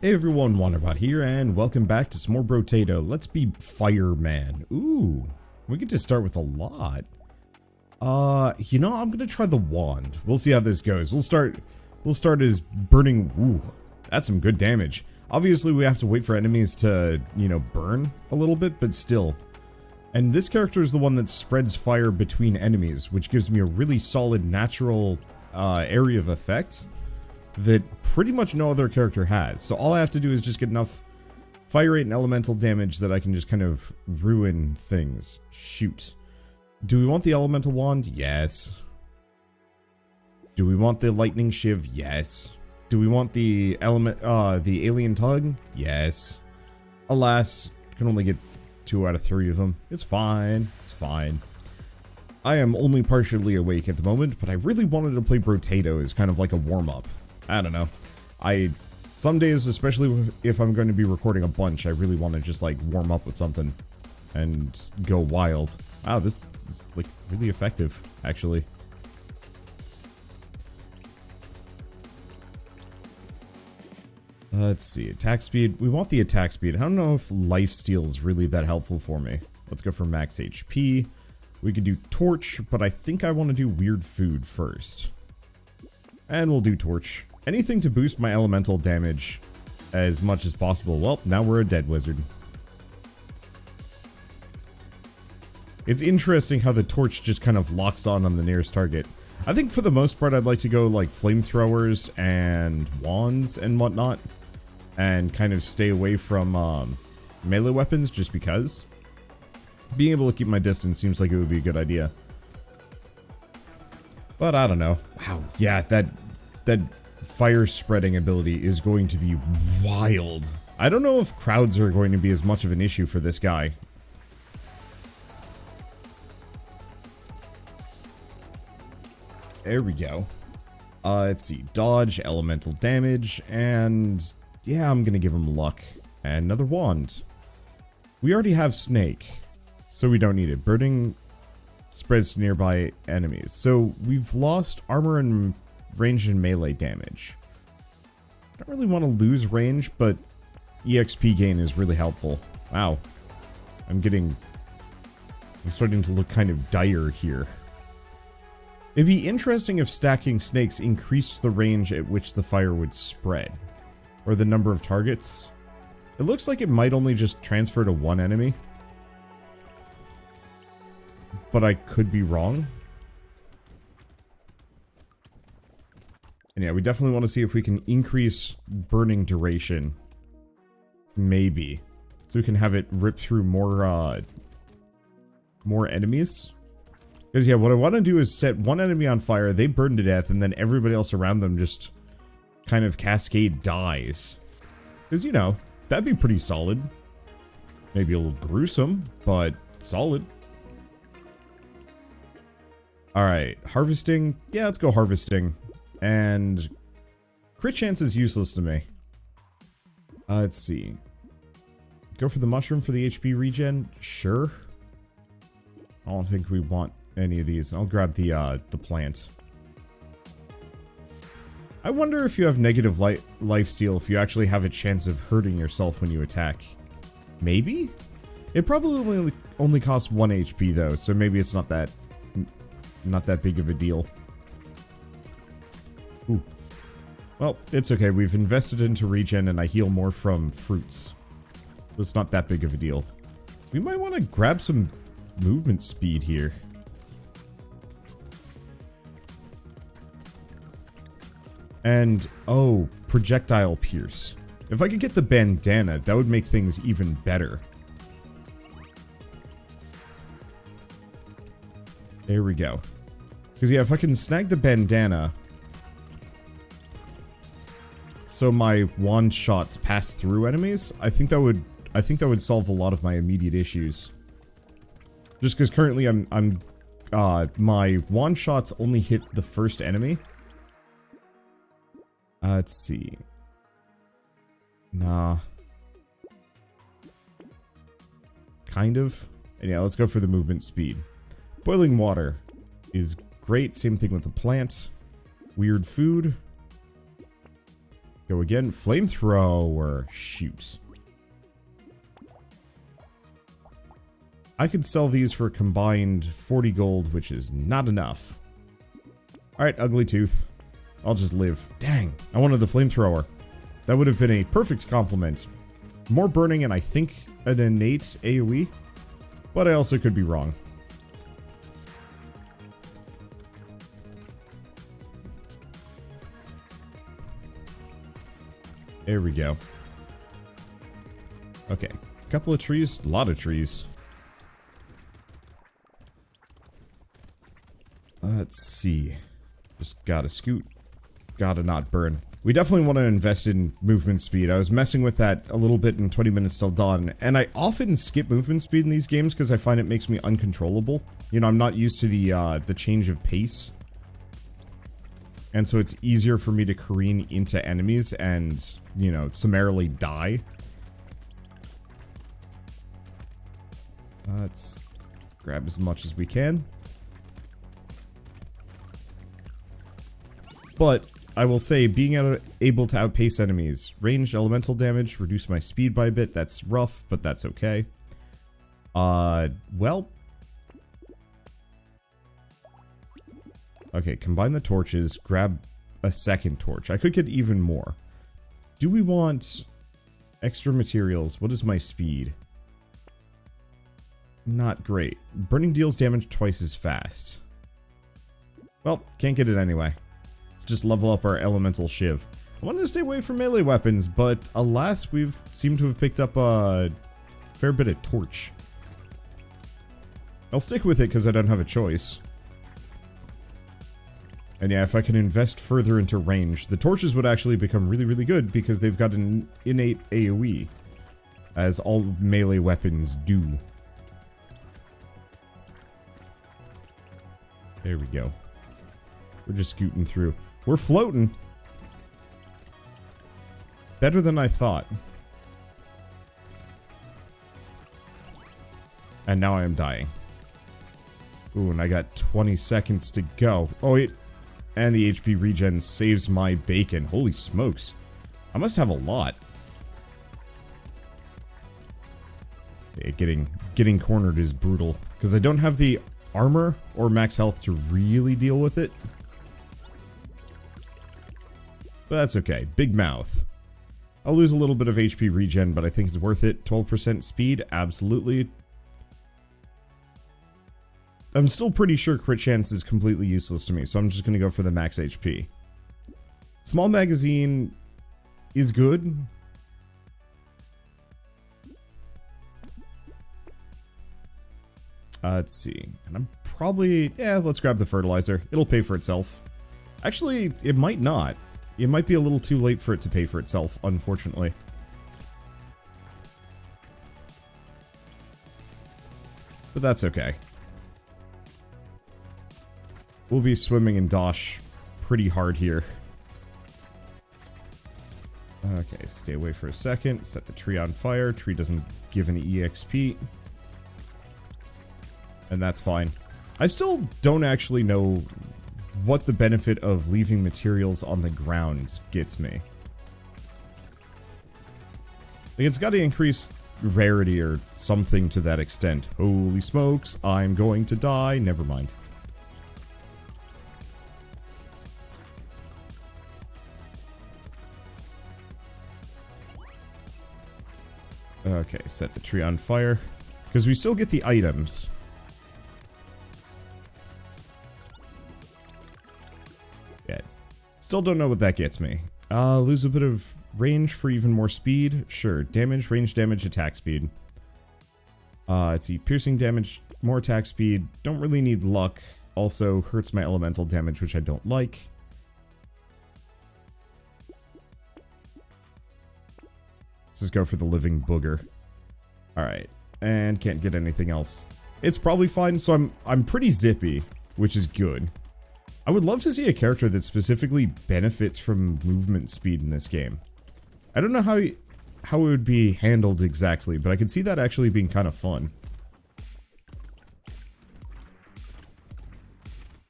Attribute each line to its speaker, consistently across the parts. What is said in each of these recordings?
Speaker 1: Hey everyone, Wanderbot here, and welcome back to some more Brotato. Let's be Fireman. Ooh, we get to start with a lot. I'm gonna try the wand. We'll see how this goes. We'll start as burning. Ooh, that's some good damage. Obviously, we have to wait for enemies to, burn a little bit, but still. And this character is the one that spreads fire between enemies, which gives me a really solid natural area of effect that pretty much no other character has. So all I have to do is just get enough fire rate and elemental damage that I can just kind of ruin things. Shoot. Do we want the elemental wand? Yes. Do we want the lightning shiv? Yes. Do we want the the alien tug? Yes. Alas, can only get 2 out of 3 of them. It's fine. It's fine. I am only partially awake at the moment, but I really wanted to play Brotato as kind of like a warm-up. I don't know. Some days, especially if I'm going to be recording a bunch, I really want to just like warm up with something and go wild. Wow, this is like really effective, actually. Let's see, attack speed. We want the attack speed. I don't know if lifesteal is really that helpful for me. Let's go for max HP. We could do torch, but I think I want to do weird food first. And we'll do torch. Anything to boost my elemental damage as much as possible. Well, now we're a dead wizard. It's interesting how the torch just kind of locks on the nearest target. I think for the most part I'd like to go like flamethrowers and wands and whatnot. And kind of stay away from melee weapons just because. Being able to keep my distance seems like it would be a good idea. But I don't know. Wow, yeah, that fire spreading ability is going to be wild. I don't know if crowds are going to be as much of an issue for this guy. There we go. Let's see. Dodge, elemental damage, and yeah, I'm gonna give him luck. And another wand. We already have snake, so we don't need it. Burning spreads to nearby enemies. So we've lost armor and range and melee damage. I don't really want to lose range, but EXP gain is really helpful. Wow. I'm starting to look kind of dire here. It'd be interesting if stacking snakes increased the range at which the fire would spread. Or the number of targets. It looks like it might only just transfer to one enemy. But I could be wrong. And yeah, we definitely want to see if we can increase burning duration. Maybe. So we can have it rip through more enemies. Because yeah, what I want to do is set one enemy on fire, they burn to death, and then everybody else around them just kind of cascade dies. Because, that'd be pretty solid. Maybe a little gruesome, but solid. Alright, harvesting. Yeah, let's go harvesting. And crit chance is useless to me. Let's see. Go for the mushroom for the HP regen? Sure. I don't think we want any of these. I'll grab the plant. I wonder if you have negative lifesteal if you actually have a chance of hurting yourself when you attack. Maybe? It probably only costs 1 HP though, so maybe it's not that big of a deal. Ooh. Well, it's okay. We've invested into regen and I heal more from fruits. So it's not that big of a deal. We might want to grab some movement speed here. And, oh, projectile pierce. If I could get the bandana, that would make things even better. There we go. Because yeah, if I can snag the bandana, so my wand shots pass through enemies, I think that would solve a lot of my immediate issues. Just because currently my wand shots only hit the first enemy. Let's see. Nah. Kind of. And yeah, let's go for the movement speed. Boiling water is great. Same thing with the plant. Weird food. Go again. Flamethrower. Shoot. I could sell these for a combined 40 gold, which is not enough. Alright, Ugly Tooth. I'll just live. Dang, I wanted the flamethrower. That would have been a perfect compliment. More burning and I think an innate AoE, but I also could be wrong. There we go. Okay, a couple of trees, a lot of trees. Let's see. Just gotta scoot. Gotta not burn. We definitely want to invest in movement speed. I was messing with that a little bit in 20 minutes till dawn, and I often skip movement speed in these games because I find it makes me uncontrollable. You know, I'm not used to the change of pace. And so it's easier for me to careen into enemies and, you know, summarily die. Let's grab as much as we can. But I will say, being able to outpace enemies, ranged elemental damage, reduce my speed by a bit, that's rough, but that's okay. Well. Okay, combine the torches, grab a second torch. I could get even more. Do we want extra materials? What is my speed? Not great. Burning deals damage twice as fast. Well, can't get it anyway. Let's just level up our elemental shiv. I wanted to stay away from melee weapons, but alas, we've seemed to have picked up a fair bit of torch. I'll stick with it because I don't have a choice. And yeah, if I can invest further into range, the torches would actually become really, really good because they've got an innate AoE, as all melee weapons do. There we go. We're just scooting through. We're floating. Better than I thought. And now I am dying. Ooh, and I got 20 seconds to go. Oh, wait. And the HP regen saves my bacon. Holy smokes. I must have a lot. Yeah, getting cornered is brutal. Because I don't have the armor or max health to really deal with it. But that's okay. Big mouth. I'll lose a little bit of HP regen, but I think it's worth it. 12% speed, absolutely. I'm still pretty sure crit chance is completely useless to me, so I'm just going to go for the max HP. Small magazine is good. Let's see. And I'm probably... Yeah, let's grab the fertilizer. It'll pay for itself. Actually, it might not. It might be a little too late for it to pay for itself, unfortunately. But that's okay. We'll be swimming in dosh pretty hard here. Okay, stay away for a second. Set the tree on fire. Tree doesn't give any EXP. And that's fine. I still don't actually know what the benefit of leaving materials on the ground gets me. Like, it's got to increase rarity or something to that extent. Holy smokes, I'm going to die. Never mind. Okay, set the tree on fire. Because we still get the items. Yeah. Still don't know what that gets me. Lose a bit of range for even more speed. Sure. Damage, range damage, attack speed. Let's see. Piercing damage, more attack speed. Don't really need luck. Also hurts my elemental damage, which I don't like. Let's just go for the living booger. Alright. And can't get anything else. It's probably fine, so I'm pretty zippy, which is good. I would love to see a character that specifically benefits from movement speed in this game. I don't know how it would be handled exactly, but I could see that actually being kind of fun.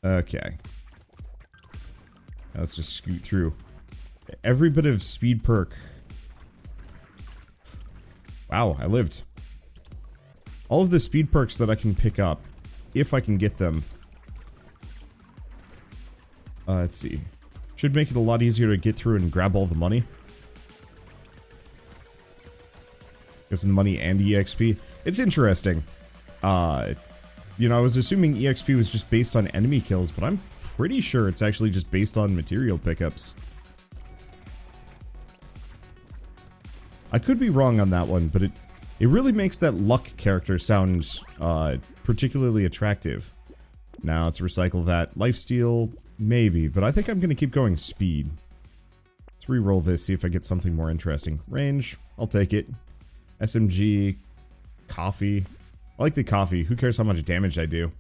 Speaker 1: Okay. Now let's just scoot through. Every bit of speed perk. Wow, I lived. All of the speed perks that I can pick up, if I can get them. Let's see. Should make it a lot easier to get through and grab all the money. Get some money and EXP. It's interesting. You know, I was assuming EXP was just based on enemy kills, but I'm pretty sure it's actually just based on material pickups. I could be wrong on that one, but it really makes that luck character sound particularly attractive. Now let's recycle that. Lifesteal, maybe, but I think I'm going to keep going speed. Let's re-roll this, see if I get something more interesting. Range, I'll take it. SMG, coffee. I like the coffee. Who cares how much damage I do?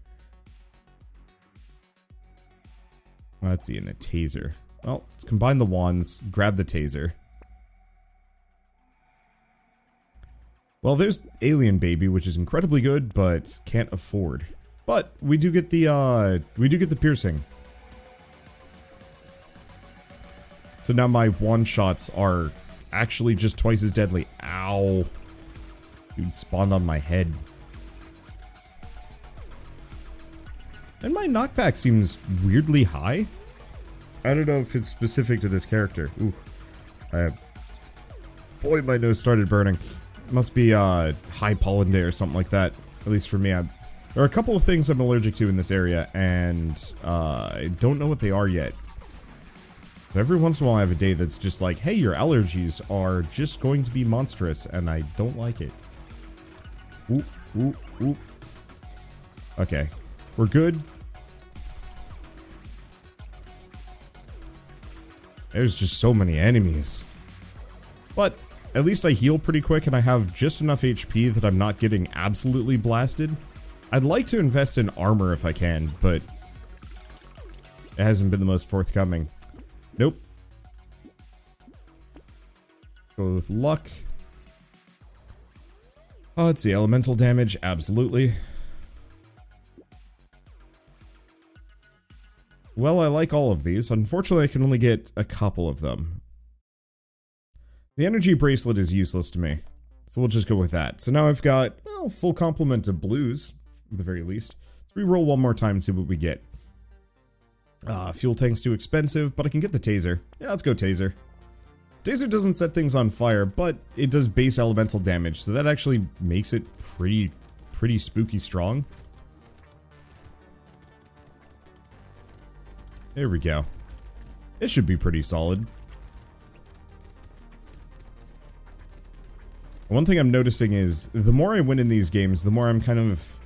Speaker 1: Let's see, and a taser. Well, let's combine the wands, grab the taser. Well, there's Alien Baby, which is incredibly good, but can't afford. But we do get the piercing. So now my wand shots are actually just twice as deadly. Ow. Dude spawned on my head. And my knockback seems weirdly high. I don't know if it's specific to this character. Ooh. Boy, my nose started burning. It must be high pollen day or something like that. At least for me. There are a couple of things I'm allergic to in this area, and I don't know what they are yet. But every once in a while I have a day that's just like, hey, your allergies are just going to be monstrous, and I don't like it. Ooh, ooh, ooh. Okay. We're good. There's just so many enemies. But at least I heal pretty quick and I have just enough HP that I'm not getting absolutely blasted. I'd like to invest in armor if I can, but it hasn't been the most forthcoming. Nope. Go with luck. Oh, let's see. Elemental damage, absolutely. Well, I like all of these. Unfortunately, I can only get a couple of them. The energy bracelet is useless to me, so we'll just go with that. So now I've got, well, full complement of blues, at the very least. Let's re-roll one more time and see what we get. Fuel tank's too expensive, but I can get the taser. Yeah, let's go taser. Taser doesn't set things on fire, but it does base elemental damage, so that actually makes it pretty spooky strong. There we go. It should be pretty solid. One thing I'm noticing is, the more I win in these games, the more I'm kind of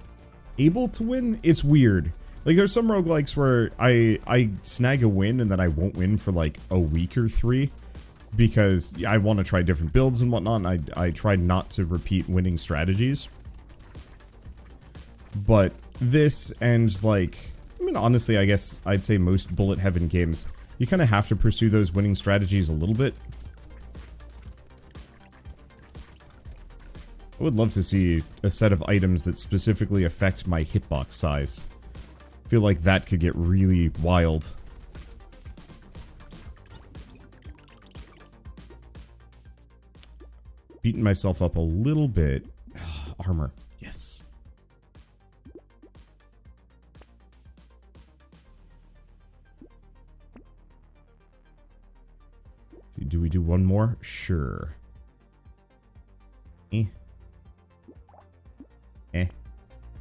Speaker 1: able to win. It's weird. Like, there's some roguelikes where I snag a win and then I won't win for like a week or 3. Because I want to try different builds and whatnot, and I try not to repeat winning strategies. But this and like, I mean, honestly, I guess I'd say most bullet heaven games, you kind of have to pursue those winning strategies a little bit. I would love to see a set of items that specifically affect my hitbox size. I feel like that could get really wild. Beating myself up a little bit. Armor. Yes. Let's see, do we do one more? Sure.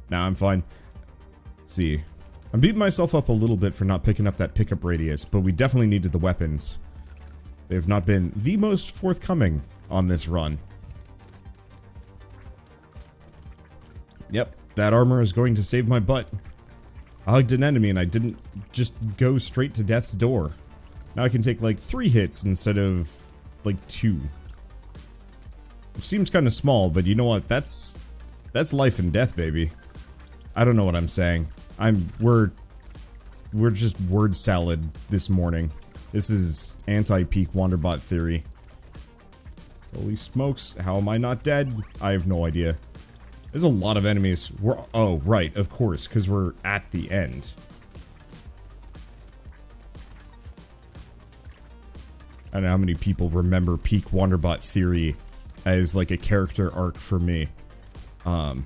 Speaker 1: Nah, I'm fine. Let's see. I'm beating myself up a little bit for not picking up that pickup radius, but we definitely needed the weapons. They have not been the most forthcoming on this run. Yep, that armor is going to save my butt. I hugged an enemy and I didn't just go straight to death's door. Now I can take like 3 hits instead of like 2. Which seems kind of small, but you know what? That's life and death, baby. I don't know what I'm saying. We're just word salad this morning. This is anti-peak Wanderbot theory. Holy smokes, how am I not dead? I have no idea. There's a lot of enemies. Oh, right, of course, because we're at the end. I don't know how many people remember peak Wanderbot theory as like a character arc for me. I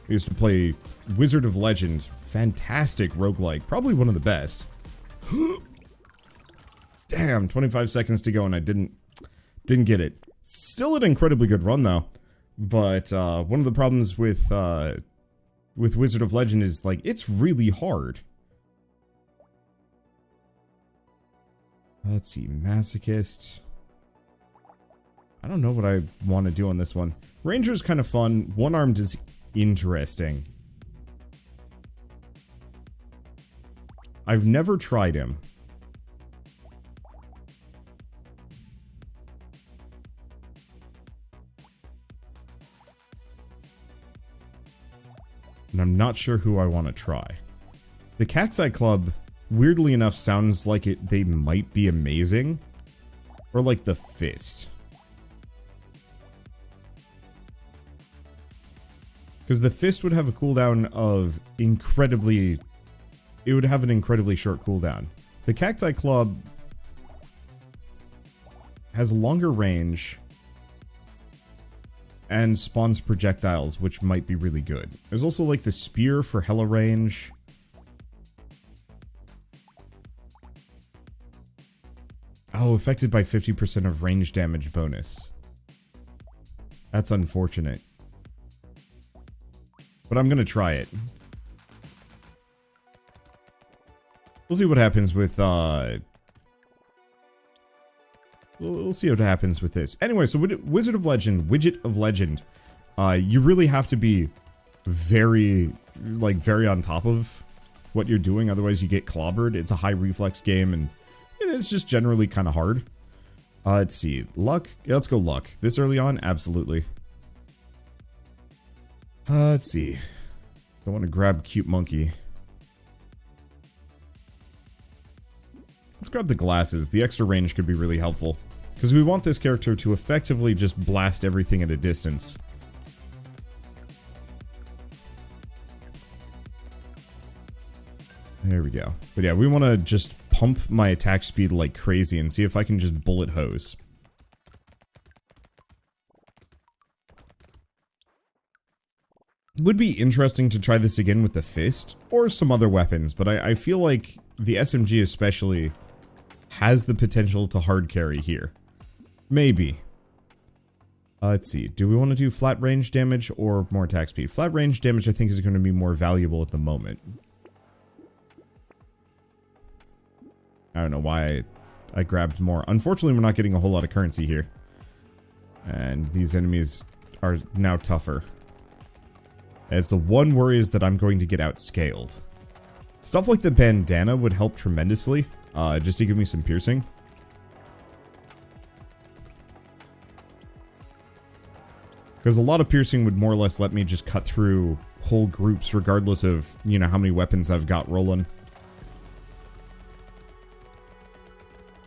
Speaker 1: used to play Wizard of Legend. Fantastic roguelike. Probably one of the best. Damn, 25 seconds to go and I didn't get it. Still an incredibly good run though. But one of the problems with Wizard of Legend is like it's really hard. Let's see, Masochist. I don't know what I want to do on this one. Ranger's kind of fun. One-armed is interesting. I've never tried him. And I'm not sure who I want to try. The Cacti Club, weirdly enough, sounds like they might be amazing. Or like the Fist. Because the Fist would have a cooldown of incredibly... It would have an incredibly short cooldown. The Cacti Club has a longer range and spawns projectiles, which might be really good. There's also like the Spear for hella range. Oh, affected by 50% of range damage bonus. That's unfortunate. But I'm gonna try it. We'll see what happens with, we'll see what happens with this. Anyway, so Widget of Legend, you really have to be very on top of what you're doing, otherwise you get clobbered. It's a high reflex game, and it's just generally kind of hard. Let's see. Luck? Yeah, let's go luck. This early on? Absolutely. Let's see. Don't want to grab Cute Monkey. Let's grab the glasses. The extra range could be really helpful. Because we want this character to effectively just blast everything at a distance. There we go. But yeah, we want to just pump my attack speed like crazy and see if I can just bullet hose. Would be interesting to try this again with the Fist, or some other weapons, but I feel like the SMG especially has the potential to hard carry here. Maybe. Let's see, do we want to do flat range damage or more attack speed? Flat range damage I think is going to be more valuable at the moment. I don't know why I grabbed more. Unfortunately, we're not getting a whole lot of currency here. And these enemies are now tougher. As the one worry is that I'm going to get outscaled. Stuff like the bandana would help tremendously, just to give me some piercing. Because a lot of piercing would more or less let me just cut through whole groups regardless of, you know, how many weapons I've got rolling.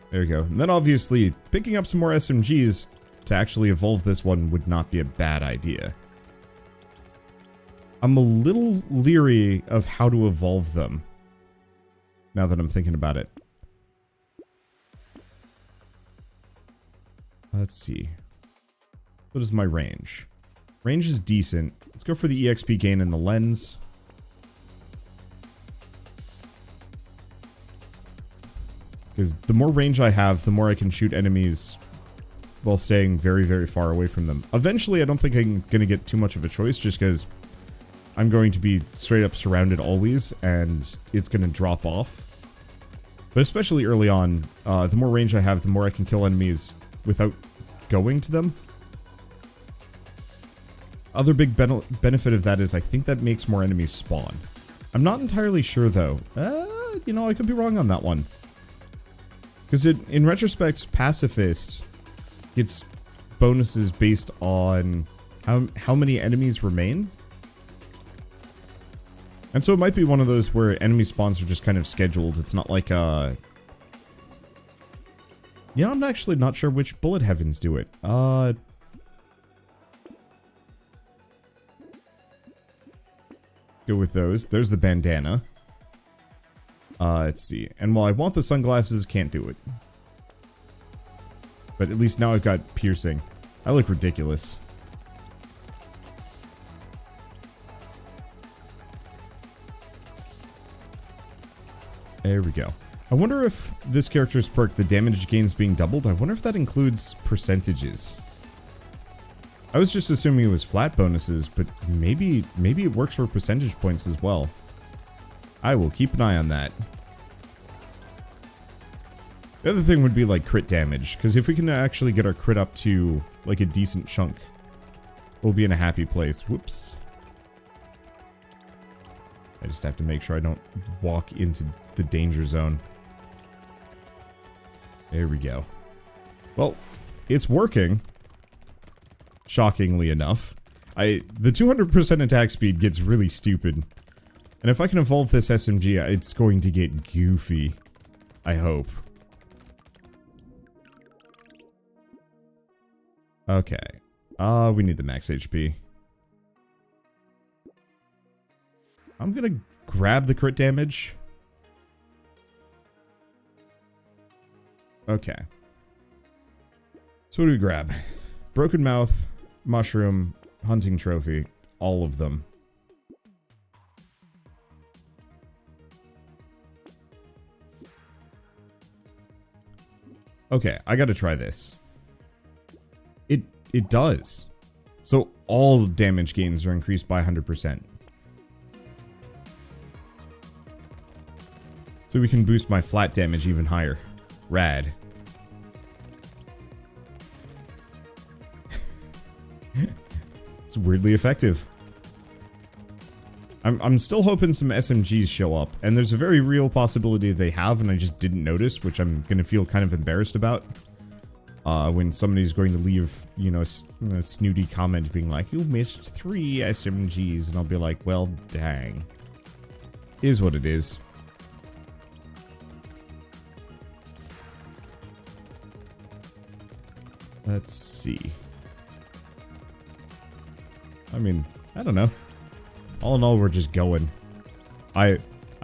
Speaker 1: There we go. And then obviously, picking up some more SMGs to actually evolve this one would not be a bad idea. I'm a little leery of how to evolve them, now that I'm thinking about it. Let's see. What is my range? Range is decent. Let's go for the EXP gain in the lens. Because the more range I have, the more I can shoot enemies while staying very, very far away from them. Eventually, I don't think I'm going to get too much of a choice, just because I'm going to be straight up surrounded always, and it's going to drop off. But especially early on, the more range I have, the more I can kill enemies without going to them. Other big benefit of that is I think that makes more enemies spawn. I'm not entirely sure, though. You know, I could be wrong on that one. Because in retrospect, Pacifist gets bonuses based on how many enemies remain. And so it might be one of those where enemy spawns are just kind of scheduled. It's not like, you know, I'm actually not sure which bullet heavens do it. Go with those. There's the bandana. Let's see. And while I want the sunglasses, can't do it. But at least now I've got piercing. I look ridiculous. There we go. I wonder if this character's perk, the damage gains being doubled, I wonder if that includes percentages. I was just assuming it was flat bonuses, but maybe it works for percentage points as well. I will keep an eye on that. The other thing would be like crit damage, because if we can actually get our crit up to like a decent chunk, we'll be in a happy place. Whoops. I just have to make sure I don't walk into the danger zone. There we go. Well, it's working. Shockingly enough. The 200% attack speed gets really stupid. And if I can evolve this SMG, it's going to get goofy. I hope. Okay. We need the max HP. I'm gonna grab the crit damage. Okay. So what do we grab? Broken Mouth, Mushroom, Hunting Trophy. All of them. Okay, I gotta try this. It does. So all damage gains are increased by 100%. So we can boost my flat damage even higher. Rad. It's weirdly effective. I'm still hoping some SMGs show up, and there's a very real possibility they have, and I just didn't notice, which I'm gonna feel kind of embarrassed about. When somebody's going to leave, you know, a snooty comment being like, "You missed 3 SMGs," and I'll be like, "Well, dang. Is what it is." Let's see. I mean, I don't know. All in all, we're just going.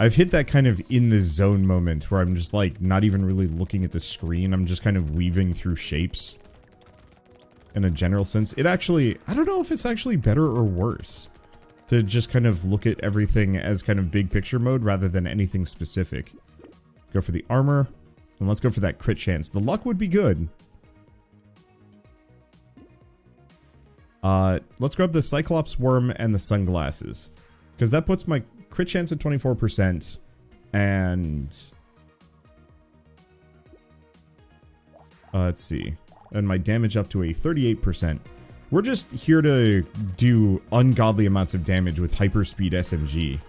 Speaker 1: I've hit that kind of in the zone moment where I'm just like not even really looking at the screen. I'm just kind of weaving through shapes. In a general sense. It actually, I don't know if it's actually better or worse to just kind of look at everything as kind of big picture mode rather than anything specific. Go for the armor. And let's go for that crit chance. The luck would be good. Let's grab the Cyclops Worm and the sunglasses. Because that puts my crit chance at 24%. And... let's see. And my damage up to a 38%. We're just here to do ungodly amounts of damage with hyperspeed SMG.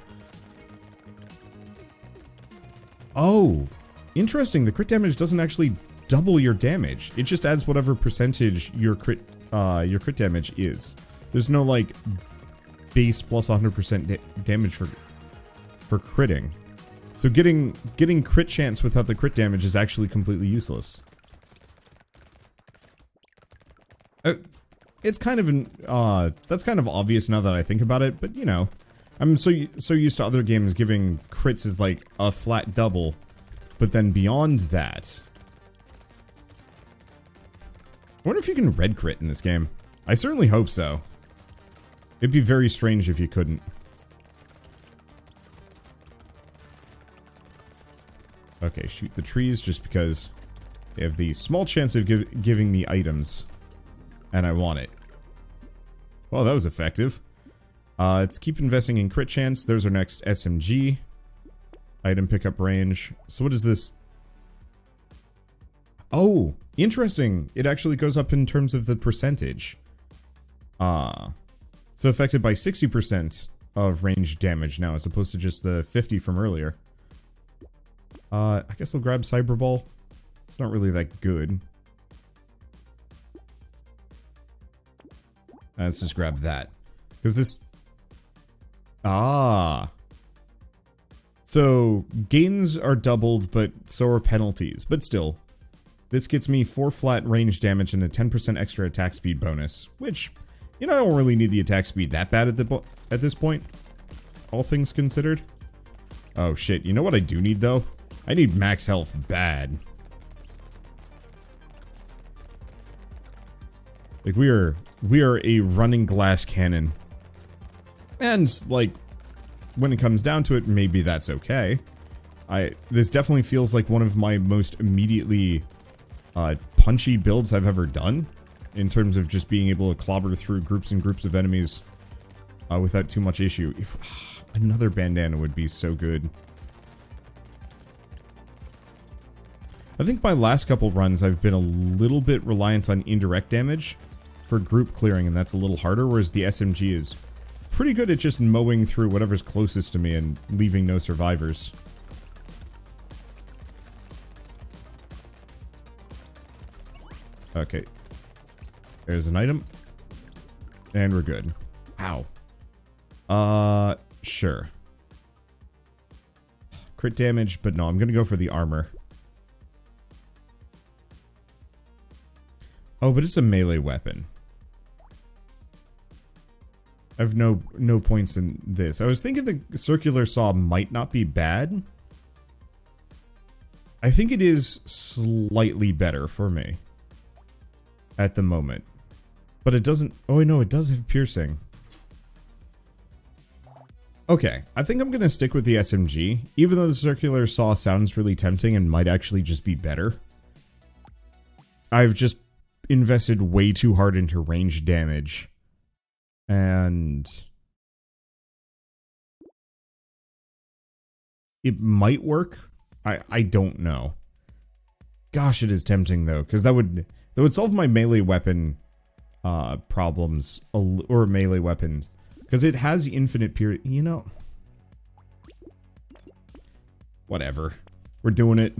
Speaker 1: Oh, interesting. The crit damage doesn't actually double your damage. It just adds whatever percentage your crit damage is. There's no like base plus 100% damage for critting. So getting crit chance without the crit damage is actually completely useless. It's kind of that's kind of obvious now that I think about it, but you know, I'm so used to other games giving crits as like a flat double, but then beyond that, I wonder if you can red crit in this game. I certainly hope so. It'd be very strange if you couldn't. Okay, shoot the trees just because they have the small chance of giving me items. And I want it. Well, that was effective. Let's keep investing in crit chance. There's our next SMG. Item pickup range. So what is this? Oh, interesting. It actually goes up in terms of the percentage. So affected by 60% of range damage now, as opposed to just the 50 from earlier. I guess I'll grab Cyberball. It's not really that good. Let's just grab that. Because this... So, gains are doubled, but so are penalties. But still, this gets me 4 flat range damage and a 10% extra attack speed bonus. Which, you know, I don't really need the attack speed that bad at this point. All things considered. Oh shit, you know what I do need though? I need max health bad. Like, we are a running glass cannon. And, like, when it comes down to it, maybe that's okay. This definitely feels like one of my most immediately punchy builds I've ever done, in terms of just being able to clobber through groups and groups of enemies without too much issue. Another bandana would be so good. I think my last couple runs I've been a little bit reliant on indirect damage for group clearing, and that's a little harder, whereas the SMG is pretty good at just mowing through whatever's closest to me and leaving no survivors. Okay. There's an item. And we're good. Wow. Sure. Crit damage, but no, I'm gonna go for the armor. Oh, but it's a melee weapon. I have no points in this. I was thinking the circular saw might not be bad. I think it is slightly better for me at the moment. But it doesn't... Oh, no, it does have piercing. Okay, I think I'm going to stick with the SMG, even though the circular saw sounds really tempting and might actually just be better. I've just invested way too hard into range damage. And it might work. I don't know. Gosh, it is tempting though, because that would solve my melee weapon problems, or melee weapon, because it has infinite period. You know, whatever. We're doing it.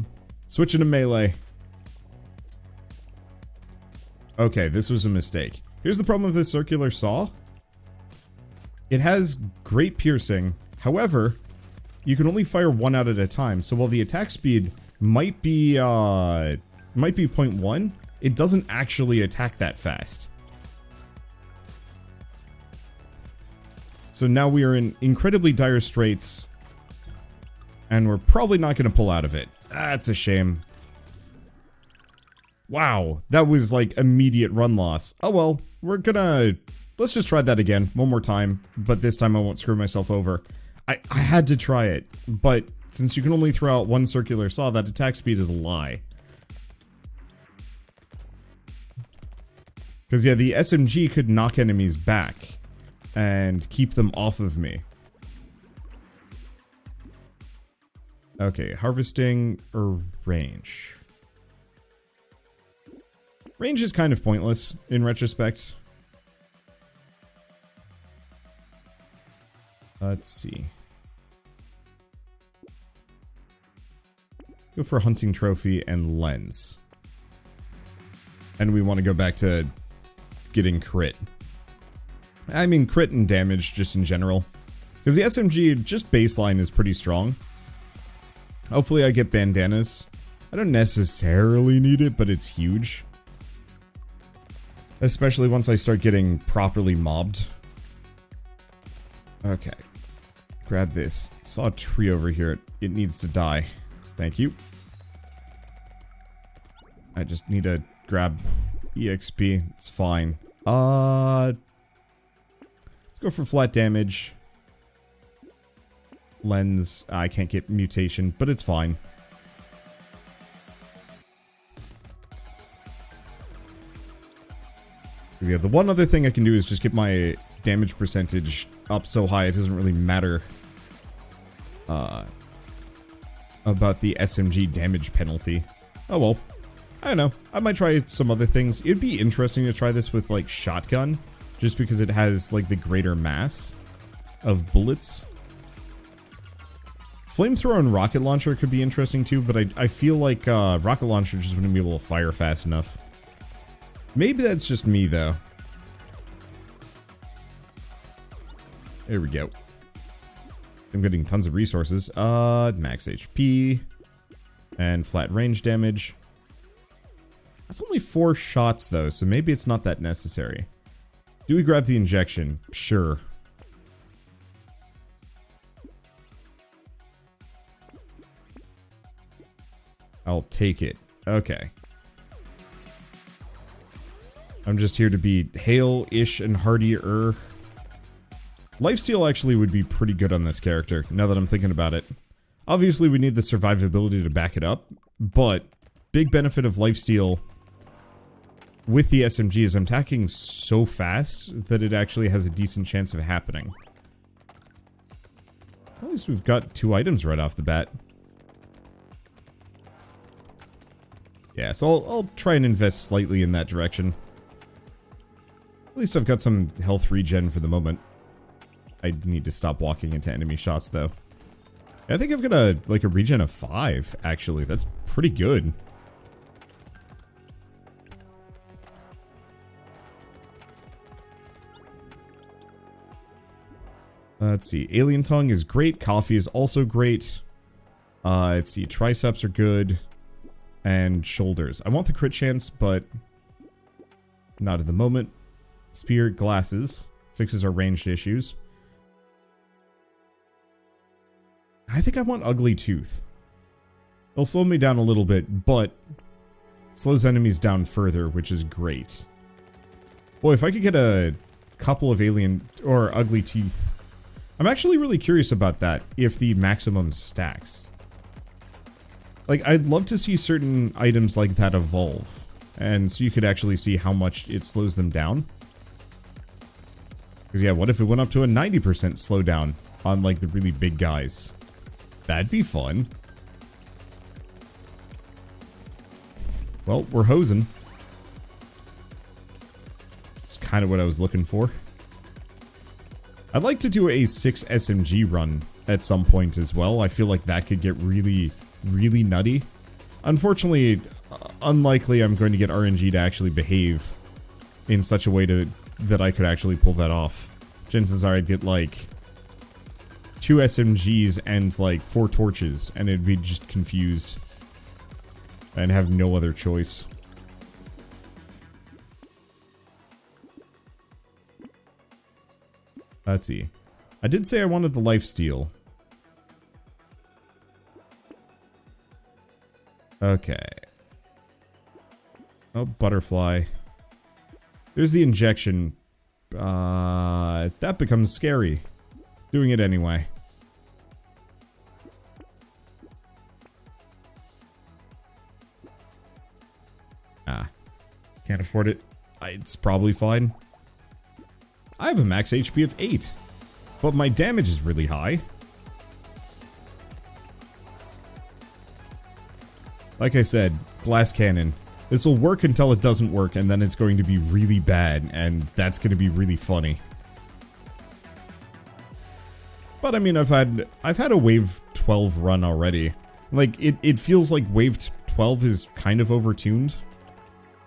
Speaker 1: Switching to melee. Okay, this was a mistake. Here's the problem with this circular saw. It has great piercing. However, you can only fire one out at a time. So while the attack speed might be 0.1, it doesn't actually attack that fast. So now we are in incredibly dire straits, and we're probably not going to pull out of it. That's a shame. Wow, that was like immediate run loss. Oh well, let's just try that again, one more time, but this time I won't screw myself over. I had to try it, but since you can only throw out one circular saw, that attack speed is a lie. Because yeah, the SMG could knock enemies back and keep them off of me. Okay, harvesting or range? Range is kind of pointless, in retrospect. Let's see. Go for hunting trophy and lens. And we want to go back to getting crit. I mean, crit and damage just in general. Because the SMG, just baseline, is pretty strong. Hopefully I get bandanas. I don't necessarily need it, but it's huge. Especially once I start getting properly mobbed. Okay. Grab this. Saw a tree over here. It needs to die. Thank you. I just need to grab EXP. It's fine. Let's go for flat damage. Lens. I can't get mutation, but it's fine. Yeah, the one other thing I can do is just get my damage percentage up so high it doesn't really matter about the SMG damage penalty. Oh well. I don't know. I might try some other things. It'd be interesting to try this with, like, shotgun. Just because it has, like, the greater mass of bullets. Flamethrower and rocket launcher could be interesting too, but I feel like rocket launcher just wouldn't be able to fire fast enough. Maybe that's just me, though. There we go. I'm getting tons of resources. Max HP. And flat range damage. That's only 4 shots, though, so maybe it's not that necessary. Do we grab the injection? Sure. I'll take it. Okay. I'm just here to be hale-ish and hardier. Lifesteal actually would be pretty good on this character, now that I'm thinking about it. Obviously, we need the survivability to back it up, but big benefit of lifesteal with the SMG is I'm attacking so fast that it actually has a decent chance of happening. At least we've got 2 items right off the bat. Yeah, so I'll try and invest slightly in that direction. At least I've got some health regen for the moment. I need to stop walking into enemy shots, though. I think I've got a regen of 5, actually. That's pretty good. Let's see. Alien Tongue is great. Coffee is also great. Let's see. Triceps are good. And shoulders. I want the crit chance, but not at the moment. Spear Glasses fixes our ranged issues. I think I want Ugly Tooth. It'll slow me down a little bit, but slows enemies down further, which is great. Boy, if I could get a couple of alien or Ugly Teeth. I'm actually really curious about that, if the maximum stacks. Like, I'd love to see certain items like that evolve, and so you could actually see how much it slows them down. Because yeah, what if it went up to a 90% slowdown on, like, the really big guys? That'd be fun. Well, we're hosing. It's kind of what I was looking for. I'd like to do a 6 SMG run at some point as well. I feel like that could get really, really nutty. Unfortunately, unlikely I'm going to get RNG to actually behave in such a way that I could actually pull that off. Chances are I'd get like 2 SMGs and like 4 torches, and it'd be just confused and have no other choice. Let's see. I did say I wanted the lifesteal. Okay. Oh, butterfly. There's the injection. That becomes scary. Doing it anyway. Can't afford it. It's probably fine. I have a max HP of 8, but my damage is really high. Like I said, glass cannon. This will work until it doesn't work, and then it's going to be really bad, and that's going to be really funny. But I mean, I've had a wave 12 run already. Like, it feels like wave 12 is kind of overtuned.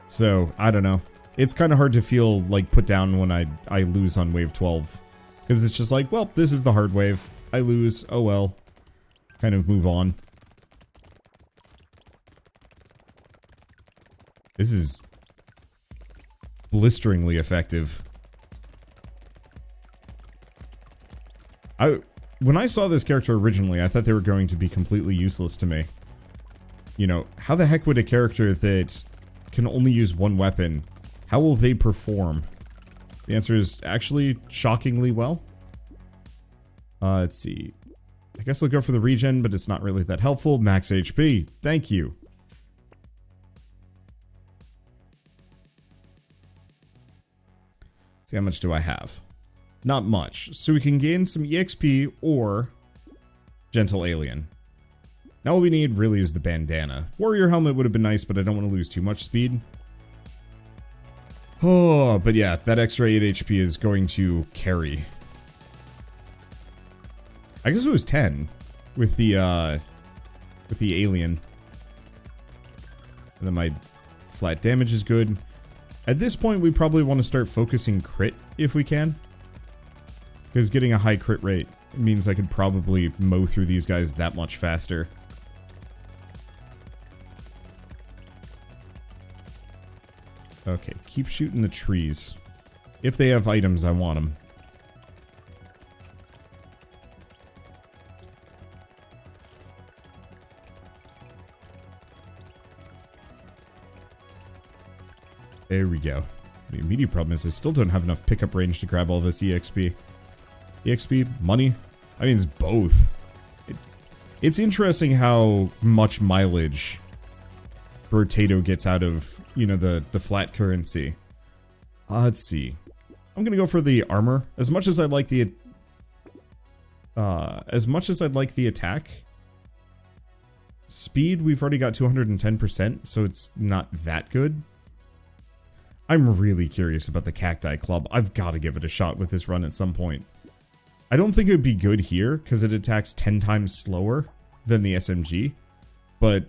Speaker 1: So, I don't know. It's kind of hard to feel, like, put down when I lose on wave 12. Because it's just like, well, this is the hard wave. I lose. Oh well. Kind of move on. This is blisteringly effective. When I saw this character originally, I thought they were going to be completely useless to me. You know, how the heck would a character that can only use one weapon, how will they perform? The answer is actually shockingly well. Let's see. I guess I'll go for the regen, but it's not really that helpful. Max HP. Thank you. See, how much do I have? Not much. So we can gain some EXP or Gentle Alien. Now all we need really is the bandana. Warrior helmet would have been nice, but I don't want to lose too much speed. Oh, but yeah, that extra 8 HP is going to carry. I guess it was 10 with the alien. And then my flat damage is good. At this point, we probably want to start focusing crit if we can. Because getting a high crit rate means I could probably mow through these guys that much faster. Okay, keep shooting the trees. If they have items, I want them. There we go. The immediate problem is I still don't have enough pickup range to grab all this EXP. EXP? Money? I mean, it's both. It's interesting how much mileage Brotato gets out of, you know, the flat currency. Let's see. I'm gonna go for the armor. As much as I'd like the attack, speed, we've already got 210%, so it's not that good. I'm really curious about the Cacti Club. I've got to give it a shot with this run at some point. I don't think it would be good here, because it attacks 10 times slower than the SMG. But,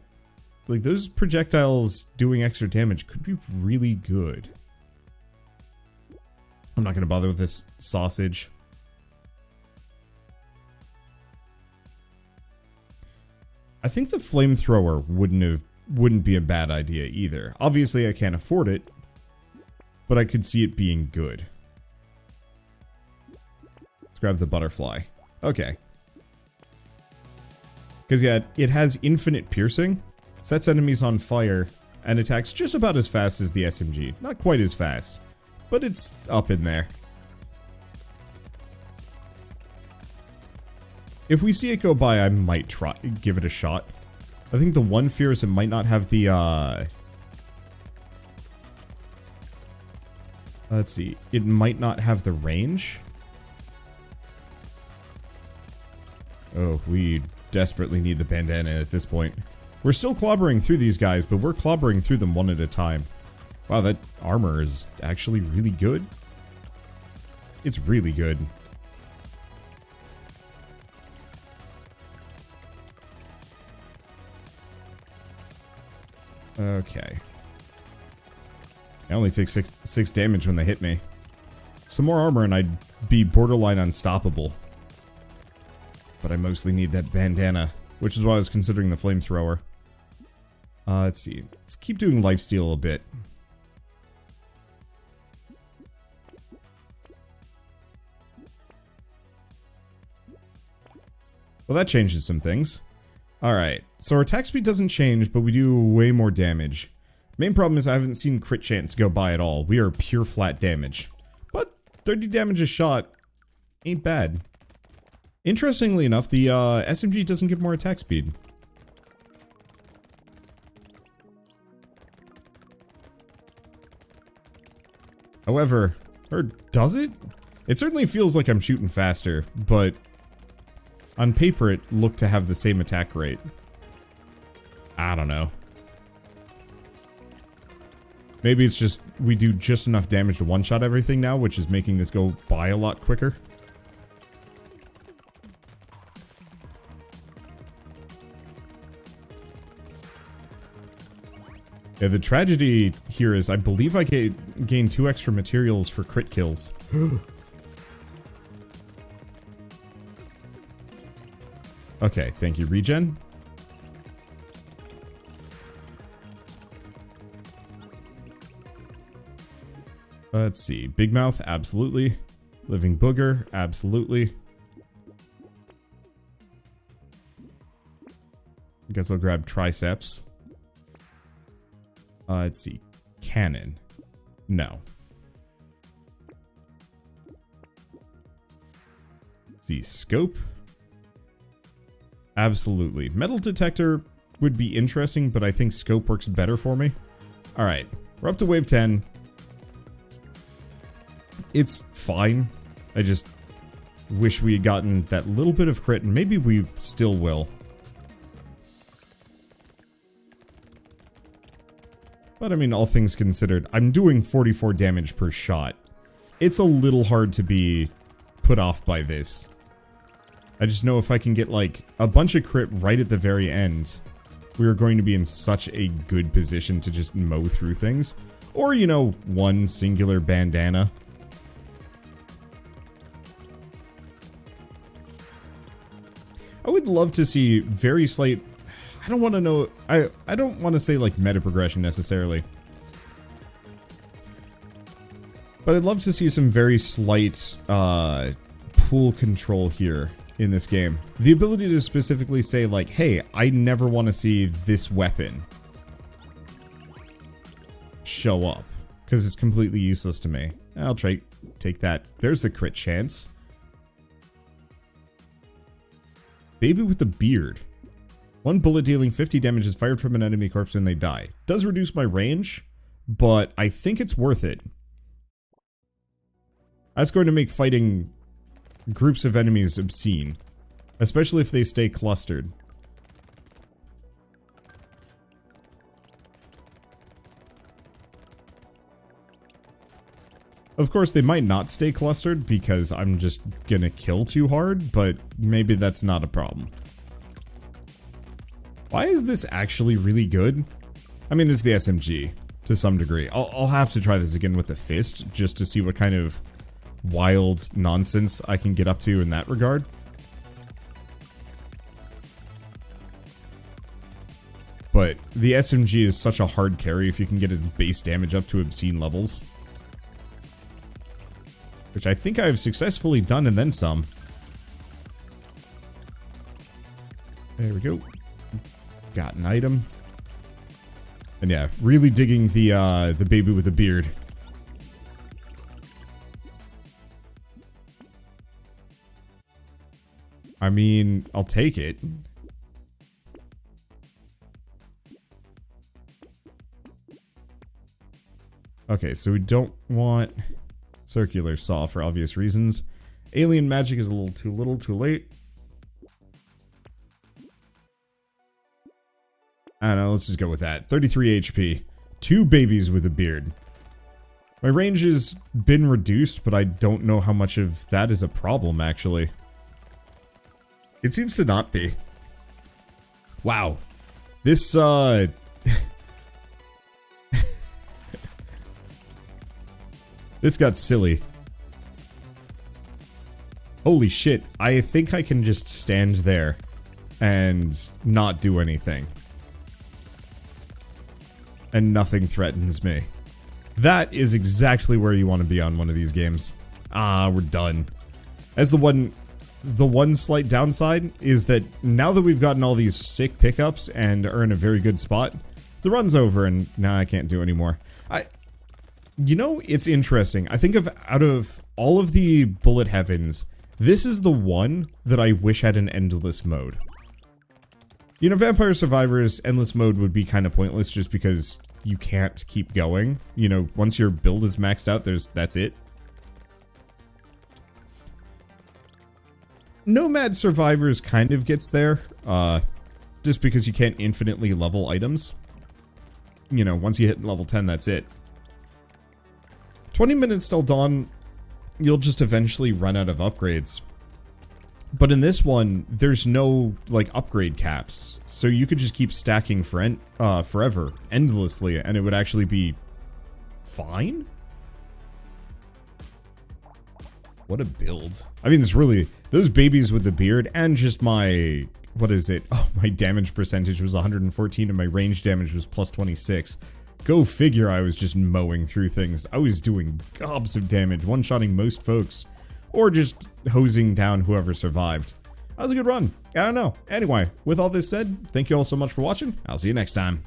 Speaker 1: like, those projectiles doing extra damage could be really good. I'm not going to bother with this sausage. I think the flamethrower wouldn't be a bad idea either. Obviously, I can't afford it, but I could see it being good. Let's grab the butterfly. Okay. Because, yeah, it has infinite piercing, sets enemies on fire, and attacks just about as fast as the SMG. Not quite as fast, but it's up in there. If we see it go by, I might give it a shot. I think the one fear is it might not have the, let's see. It might not have the range. Oh, we desperately need the bandana at this point. We're still clobbering through these guys, but we're clobbering through them one at a time. Wow, that armor is actually really good. It's really good. Okay. I only take six damage when they hit me. Some more armor and I'd be borderline unstoppable. But I mostly need that bandana, which is why I was considering the flamethrower. Let's see. Let's keep doing lifesteal a bit. Well, that changes some things. Alright, so our attack speed doesn't change, but we do way more damage. Main problem is I haven't seen crit chance go by at all. We are pure flat damage. But 30 damage a shot ain't bad. Interestingly enough, the SMG doesn't give more attack speed. However, or does it? It certainly feels like I'm shooting faster, but on paper it looked to have the same attack rate. I don't know. Maybe it's just we do just enough damage to one-shot everything now, which is making this go by a lot quicker. Yeah, the tragedy here is I believe I gain 2 extra materials for crit kills. Okay, thank you, regen. Let's see. Big Mouth, absolutely. Living Booger, absolutely. I guess I'll grab Triceps. Let's see. Cannon. No. Let's see. Scope. Absolutely. Metal detector would be interesting, but I think scope works better for me. Alright. We're up to wave 10. It's fine. I just wish we had gotten that little bit of crit, and maybe we still will. But I mean, all things considered, I'm doing 44 damage per shot. It's a little hard to be put off by this. I just know if I can get, like, a bunch of crit right at the very end, we are going to be in such a good position to just mow through things. Or, you know, one singular bandana. I would love to see very slight... I don't want to know... I don't want to say, like, meta progression necessarily. But I'd love to see some very slight, pool control here in this game. The ability to specifically say, like, hey, I never want to see this weapon show up. because it's completely useless to me. I'll take that. There's the crit chance. Baby with the beard. One bullet dealing 50 damage is fired from an enemy corpse when they die. Does reduce my range, but I think it's worth it. That's going to make fighting groups of enemies obscene, especially if they stay clustered. Of course, they might not stay clustered because I'm just gonna kill too hard, but maybe that's not a problem. Why is this actually really good? I mean, it's the SMG, to some degree. I'll have to try this again with the fist, just to see what kind of wild nonsense I can get up to in that regard. But the SMG is such a hard carry if you can get its base damage up to obscene levels. Which I think I've successfully done and then some. There we go. Got an item. And yeah, really digging the baby with the beard. I mean, I'll take it. Okay, so we don't want circular saw for obvious reasons. Alien magic is a little too late. I don't know, let's just go with that. 33 HP. 2 babies with a beard. My range has been reduced, but I don't know how much of that is a problem, actually. It seems to not be. Wow. This, this got silly. Holy shit, I think I can just stand there and not do anything. And nothing threatens me. That is exactly where you want to be on one of these games. Ah, we're done. As the one slight downside is that now that we've gotten all these sick pickups and are in a very good spot, the run's over and now I can't do anymore. You know, it's interesting. I think out of all of the bullet heavens, this is the one that I wish had an endless mode. You know, Vampire Survivors endless mode would be kind of pointless just because you can't keep going. You know, once your build is maxed out, that's it. Nomad Survivors kind of gets there, just because you can't infinitely level items. You know, once you hit level 10, that's it. 20 minutes till dawn, you'll just eventually run out of upgrades. But in this one, there's no, like, upgrade caps. So you could just keep stacking forever, endlessly, and it would actually be fine? What a build. I mean, it's really, those babies with the beard and just my, what is it? Oh, my damage percentage was 114 and my range damage was plus 26. Go figure, I was just mowing through things. I was doing gobs of damage, one-shotting most folks, or just hosing down whoever survived. That was a good run. I don't know. Anyway, with all this said, thank you all so much for watching. I'll see you next time.